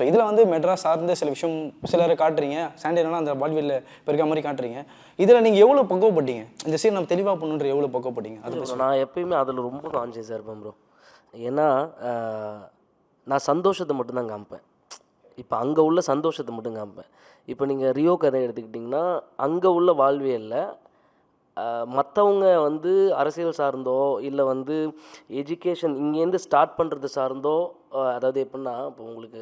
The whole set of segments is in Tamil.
ஸோ இதில் வந்து மெட்ராஸ் சார்ந்த சில விஷயம் சிலரை காட்டுறீங்க, சாண்டியனாலாம் அந்த பாலிவுட்டில் இப்போ இருக்க மாதிரி காட்டுறீங்க. இதில் நீங்கள் எவ்வளோ பக்குவப்பட்டீங்க? இந்த சீன் நம்ம தெளிவாக பண்ணுன்ற எவ்வளோ பக்குவப்பட்டீங்க அதை பற்றி? நான் எப்பயுமே அதில் ரொம்ப கான்சியஸாக இருப்பேன் ப்ரோ. ஏன்னா நான் சந்தோஷத்தை மட்டும்தான் காமிப்பேன். இப்போ அங்கே உள்ள சந்தோஷத்தை மட்டும் காமிப்பேன். இப்போ நீங்கள் ரியோ கதை எடுத்துக்கிட்டிங்கன்னா அங்கே உள்ள வாழ்வியலில் மற்றவங்க வந்து அரசியல் சார்ந்தோ இல்லை வந்து எஜுகேஷன் இங்கேருந்து ஸ்டார்ட் பண்ணுறது சார்ந்தோ, அதாவது எப்படின்னா இப்போ உங்களுக்கு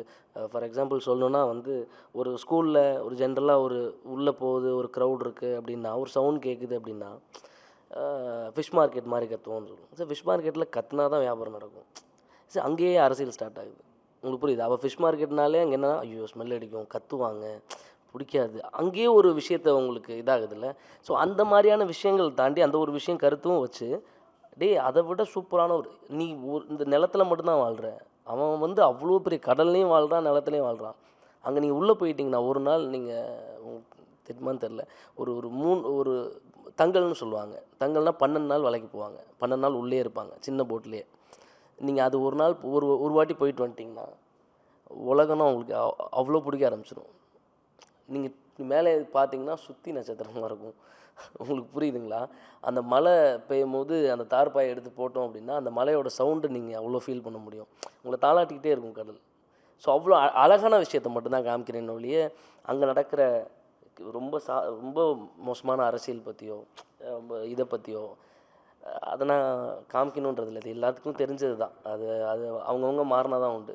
ஃபார் எக்ஸாம்பிள் சொல்லணுன்னா வந்து ஒரு ஸ்கூலில் ஒரு ஜென்ரலாக ஒரு உள்ளே போகுது ஒரு க்ரௌட் இருக்குது அப்படின்னா ஒரு சவுண்ட் கேட்குது அப்படின்னா ஃபிஷ் மார்க்கெட் மாதிரி கற்றுவோன்னு சொல்லுவோம். சார் ஃபிஷ் மார்க்கெட்டில் கத்துனா தான் வியாபாரம் நடக்கும். சார் அங்கேயே அரசியல் ஸ்டார்ட் ஆகுது. உங்களுக்கு புரியுது? அப்போ ஃபிஷ் மார்க்கெட்னாலே அங்கே என்னன்னா ஐயோ ஸ்மெல் அடிக்கும், கத்துவாங்க, பிடிக்காது. அங்கேயே ஒரு விஷயத்த உங்களுக்கு இதாகுதுல்ல. ஸோ அந்த மாதிரியான விஷயங்கள் தாண்டி அந்த ஒரு விஷயம் கருத்தும் வச்சு, டேய் அதை விட சூப்பரான ஒரு நீ இந்த நிலத்துல மட்டும்தான் வாழ்கிற, அவன் வந்து அவ்வளோ பெரிய கடல்லையும் வாழ்கிறான், நிலத்துலையும் வாழ்கிறான். அங்கே நீங்கள் உள்ளே போயிட்டீங்கன்னா ஒரு நாள் நீங்கள் தெரியுமான்னு தெரில, ஒரு ஒரு ஒரு தங்கல்னு சொல்லுவாங்க. தங்கல்னா 12 நாள் வேலைக்கு போவாங்க, 12 நாள் உள்ளே இருப்பாங்க சின்ன போட்லேயே. நீங்கள் அது ஒரு நாள் ஒரு வாட்டி போயிட்டு வந்துட்டிங்கன்னா உலகம்னா உங்களுக்கு அவ்வளோ பிடிக்க ஆரம்பிச்சிடும். நீங்கள் மேலே பார்த்தீங்கன்னா சுற்றி நட்சத்திரமாக இருக்கும். உங்களுக்கு புரியுதுங்களா? அந்த மழை பெய்யும் போது அந்த தார்பாயை எடுத்து போட்டோம் அப்படின்னா அந்த மலையோட சவுண்டு நீங்கள் அவ்வளோ ஃபீல் பண்ண முடியும். உங்களை தாளாட்டிக்கிட்டே இருக்கும் கடல். ஸோ அவ்வளோ அழகான விஷயத்தை மட்டும்தான் காமிக்கிறேன்னு ஒழிய அங்கே நடக்கிற ரொம்ப மோசமான அரசியல் பற்றியோ இதை பற்றியோ அதை நான் காமிக்கணுன்றதில்ல. இது எல்லாத்துக்கும் தெரிஞ்சது தான். அது அது அவங்கவுங்க மாறினா தான் உண்டு.